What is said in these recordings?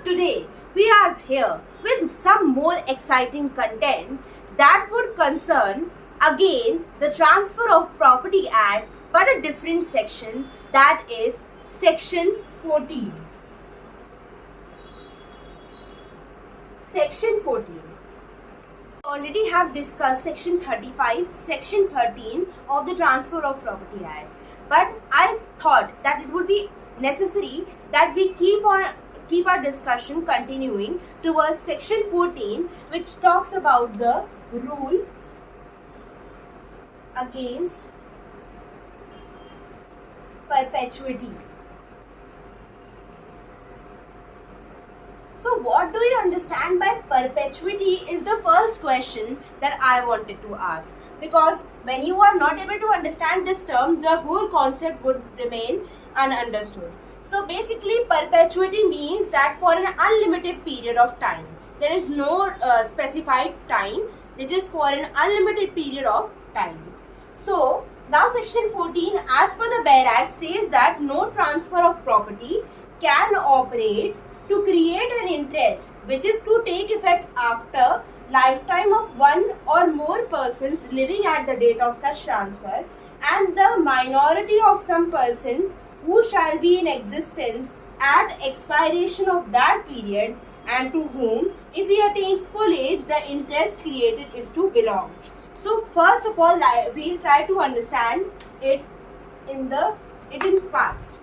Today we are here with some more exciting content that would concern again the Transfer of Property Act, but a different section, that is section 14. Section 14. Already have discussed section 35, section 13 of the Transfer of Property Act, but I thought that it would be necessary that we keep our discussion continuing towards section 14, which talks about the rule against perpetuity. So what do you understand by perpetuity is the first question that I wanted to ask, because when you are not able to understand this term, the whole concept would remain ununderstood. So basically perpetuity means that for an unlimited period of time, there is no specified time, it is for an unlimited period of time. So now section 14 as per the Bare Act says that no transfer of property can operate to create an interest which is to take effect after lifetime of one or more persons living at the date of such transfer, and the minority of some person who shall be in existence at expiration of that period, and to whom, if he attains full age, the interest created is to belong. So first of all, we'll try to understand it in parts.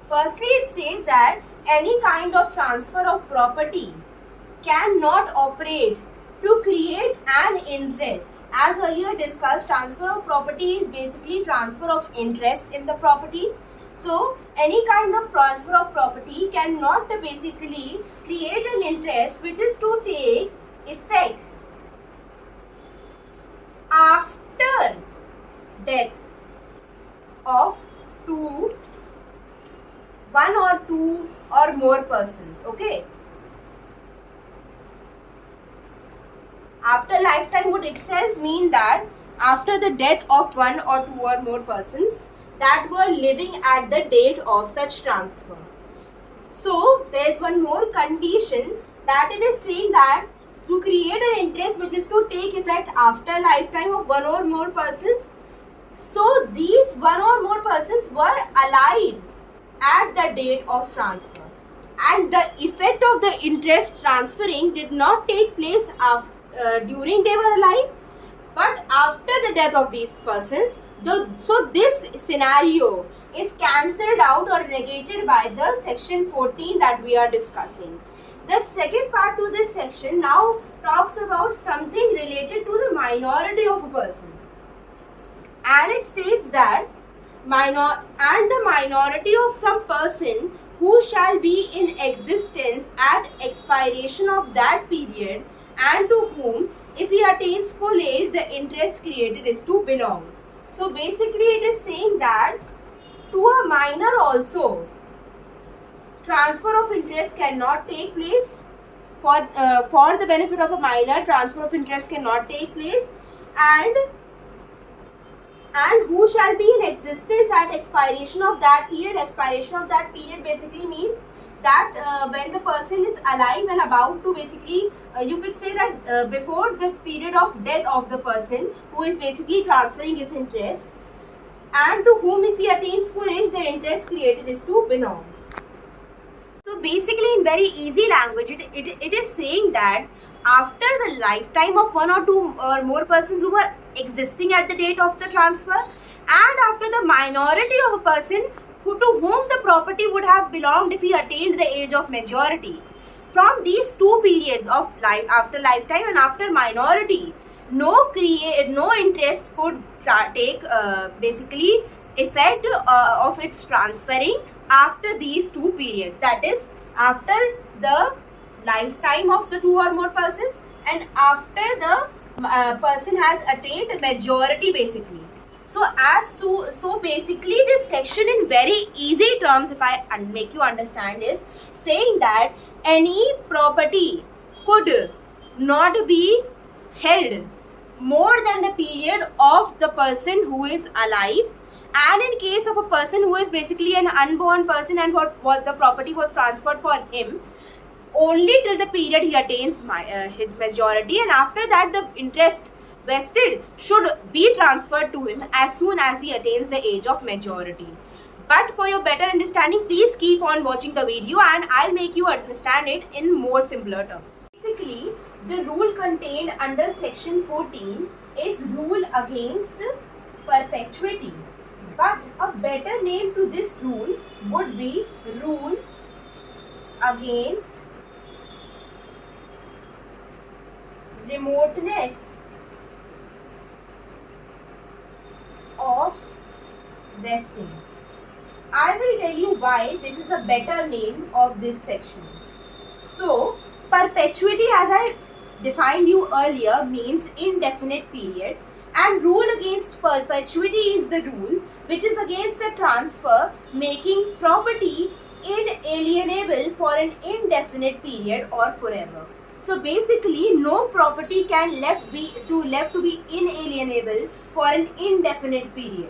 Firstly, it says that any kind of transfer of property cannot operate to create an interest. As earlier discussed, transfer of property is basically transfer of interest in the property. So any kind of transfer of property cannot basically create an interest which is to take effect after death of one or two or more persons. Okay. After lifetime would itself mean that after the death of one or two or more persons that were living at the date of such transfer. So there is one more condition, that it is saying that to create an interest which is to take effect after lifetime of one or more persons. So these one or more persons were alive at the date of transfer, and the effect of the interest transferring did not take place during they were alive, but after the death of these persons. So this scenario is cancelled out or negated by the section 14 that we are discussing. The second part to this section now talks about something related to the minority of a person, and it states that the minority of some person who shall be in existence at expiration of that period, and to whom, if he attains full age, the interest created is to belong. So basically it is saying that to a minor also transfer of interest cannot take place. For the benefit of a minor, transfer of interest cannot take place, and who shall be in existence at expiration of that period. Expiration of that period basically means that when the person is alive and about to basically, you could say that before the period of death of the person who is basically transferring his interest, and to whom, if he attains full age, the interest created is to belong. So basically in very easy language, it is saying that after the lifetime of one or two or more persons who were existing at the date of the transfer, and after the minority of a person to whom the property would have belonged if he attained the age of majority, from these two periods of life, after lifetime and after minority, no interest could take basically effect of its transferring after these two periods, that is after the lifetime of the two or more persons and after the person has attained majority basically. So basically this section in very easy terms, if I make you understand, is saying that any property could not be held more than the period of the person who is alive, And in case of a person who is basically an unborn person and what the property was transferred for him, only till the period he attains his majority, and after that the interest vested should be transferred to him as soon as he attains the age of majority. But for your better understanding, please keep on watching the video and I'll make you understand it in more simpler terms. Basically, the rule contained under section 14 is rule against perpetuity. But a better name to this rule would be rule against remoteness of vesting. I will tell you why this is a better name of this section. So, perpetuity, as I defined you earlier, means indefinite period, and rule against perpetuity is the rule which is against a transfer making property inalienable for an indefinite period or forever. So basically, no property can left to be inalienable for an indefinite period.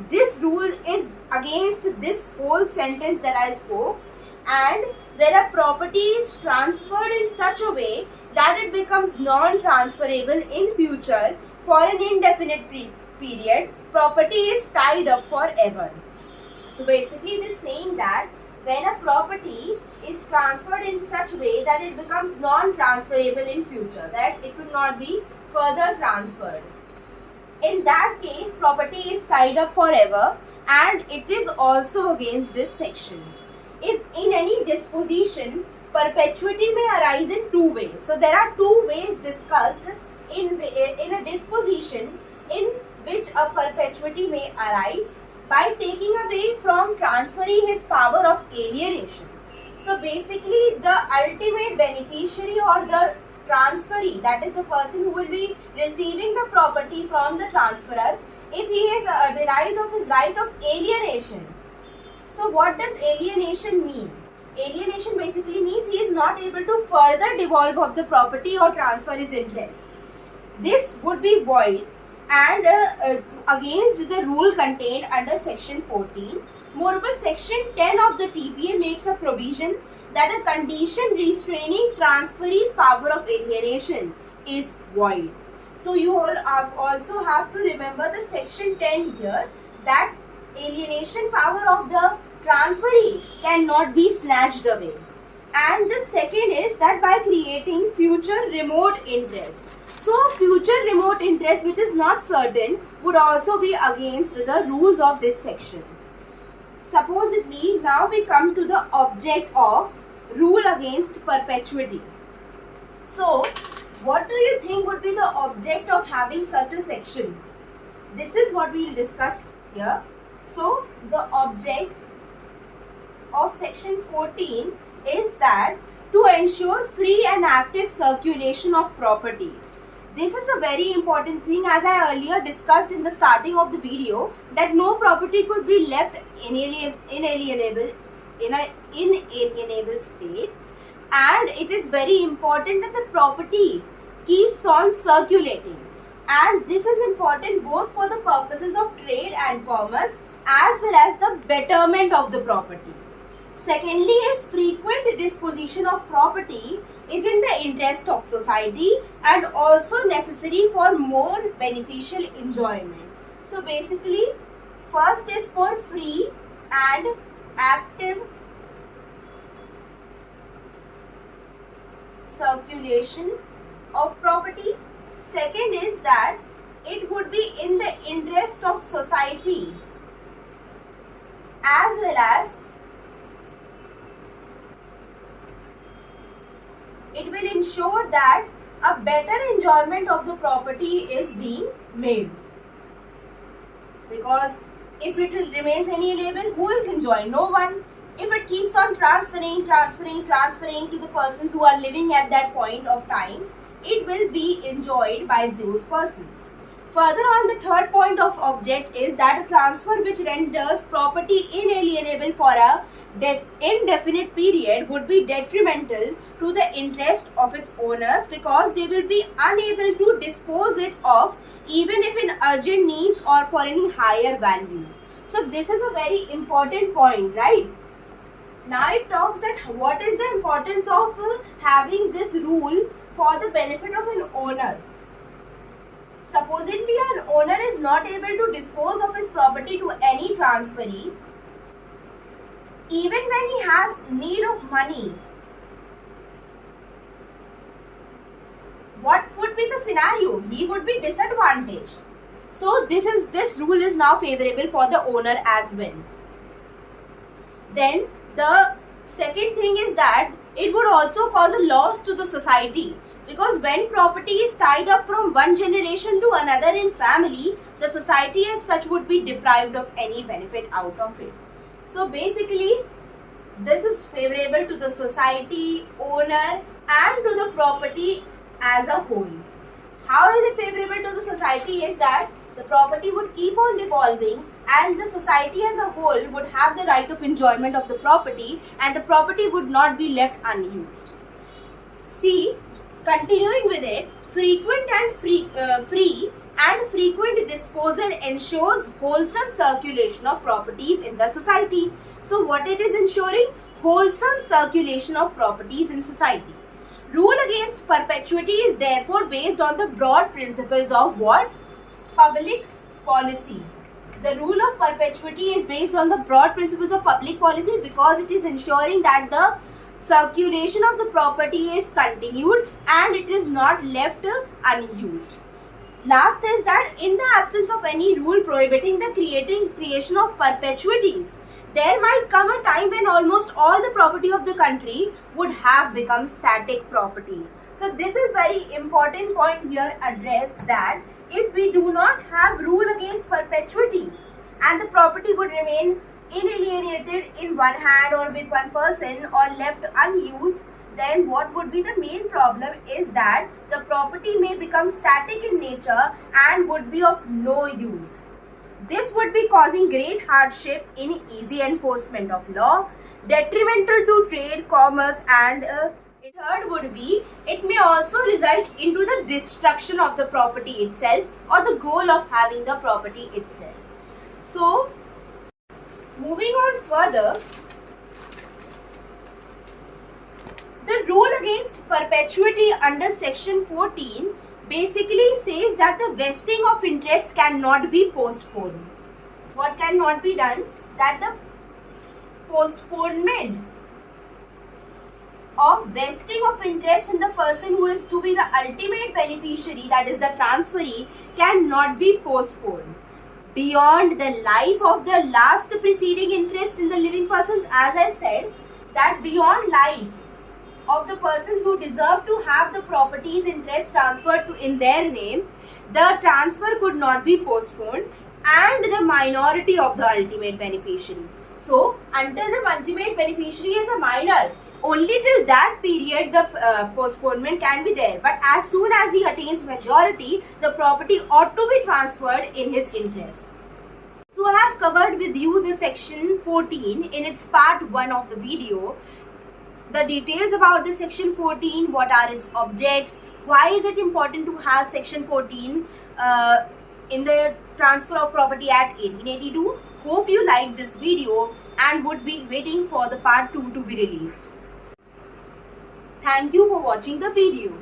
This rule is against this whole sentence that I spoke, and where a property is transferred in such a way that it becomes non-transferable in future for an indefinite period, property is tied up forever. So basically it is saying that when a property is transferred in such a way that it becomes non-transferable in future, that it could not be further transferred, in that case property is tied up forever, and it is also against this section. If in any disposition, perpetuity may arise in two ways. So there are two ways discussed in a disposition in which a perpetuity may arise: by taking away from transferee his power of alienation. So basically the ultimate beneficiary or the transferee, that is the person who will be receiving the property from the transferor, if he is deprived of his right of alienation. So what does alienation mean? Alienation basically means he is not able to further devolve of the property or transfer his interest. This would be void and against the rule contained under section 14. Moreover, section 10 of the TPA makes a provision that a condition restraining transferee's power of alienation is void. So you all also have to remember the section 10 here, that alienation power of the transferee cannot be snatched away. And the second is that by creating future remote interest. So future remote interest which is not certain would also be against the rules of this section. Supposedly, now we come to the object of rule against perpetuity. So, what do you think would be the object of having such a section? This is what we will discuss here. So, the object of section 14 is that to ensure free and active circulation of property. This is a very important thing, as I earlier discussed in the starting of the video, that no property could be left inalienable in an inalienable state, and it is very important that the property keeps on circulating, and this is important both for the purposes of trade and commerce as well as the betterment of the property. Secondly is frequent disposition of property is in the interest of society and also necessary for more beneficial enjoyment. So basically, first is for free and active circulation of property. Second is that it would be in the interest of society as well as it will ensure that a better enjoyment of the property is being made. Because if it remains inalienable, who is enjoying? No one. If it keeps on transferring to the persons who are living at that point of time, it will be enjoyed by those persons. Further on, the third point of object is that a transfer which renders property inalienable for a indefinite period would be detrimental to the interest of its owners, because they will be unable to dispose it of even if in urgent needs or for any higher value. So this is a very important point, right? Now it talks that what is the importance of having this rule for the benefit of an owner. Supposedly an owner is not able to dispose of his property to any transferee even when he has need of money. What would be the scenario? He would be disadvantaged. So this rule is now favorable for the owner as well. Then the second thing is that it would also cause a loss to the society, because when property is tied up from one generation to another in family, the society as such would be deprived of any benefit out of it. So basically this is favorable to the society, owner and to the property as a whole. How is it favorable to the society is that the property would keep on devolving and the society as a whole would have the right of enjoyment of the property and the property would not be left unused. See, continuing with it, frequent and free and frequent disposal ensures wholesome circulation of properties in the society. So what it is ensuring? Wholesome circulation of properties in society. Rule against perpetuity is therefore based on the broad principles of what? Public policy. The rule of perpetuity is based on the broad principles of public policy because it is ensuring that the circulation of the property is continued and it is not left unused. Last is that in the absence of any rule prohibiting the creation of perpetuities, there might come a time when almost all the property of the country would have become static property. So this is very important point here addressed, that if we do not have rule against perpetuities and the property would remain inalienated in one hand or with one person or left unused, then what would be the main problem is that the property may become static in nature and would be of no use. This would be causing great hardship in easy enforcement of law, detrimental to trade, commerce and third would be, it may also result into the destruction of the property itself or the goal of having the property itself. So, moving on further, the rule against perpetuity under section 14 basically says that the vesting of interest cannot be postponed. What cannot be done? That the postponement of vesting of interest in the person who is to be the ultimate beneficiary, that is the transferee, cannot be postponed beyond the life of the last preceding interest in the living persons. As I said, that beyond life of the persons who deserve to have the property's interest transferred to in their name, the transfer could not be postponed, and the minority of the ultimate beneficiary. So, until the ultimate beneficiary is a minor, only till that period the postponement can be there. But as soon as he attains majority, the property ought to be transferred in his interest. So I have covered with you the section 14 in its part 1 of the video. The details about the section 14, what are its objects, why is it important to have section 14 in the Transfer of Property Act 1882. Hope you liked this video and would be waiting for the part 2 to be released. Thank you for watching the video.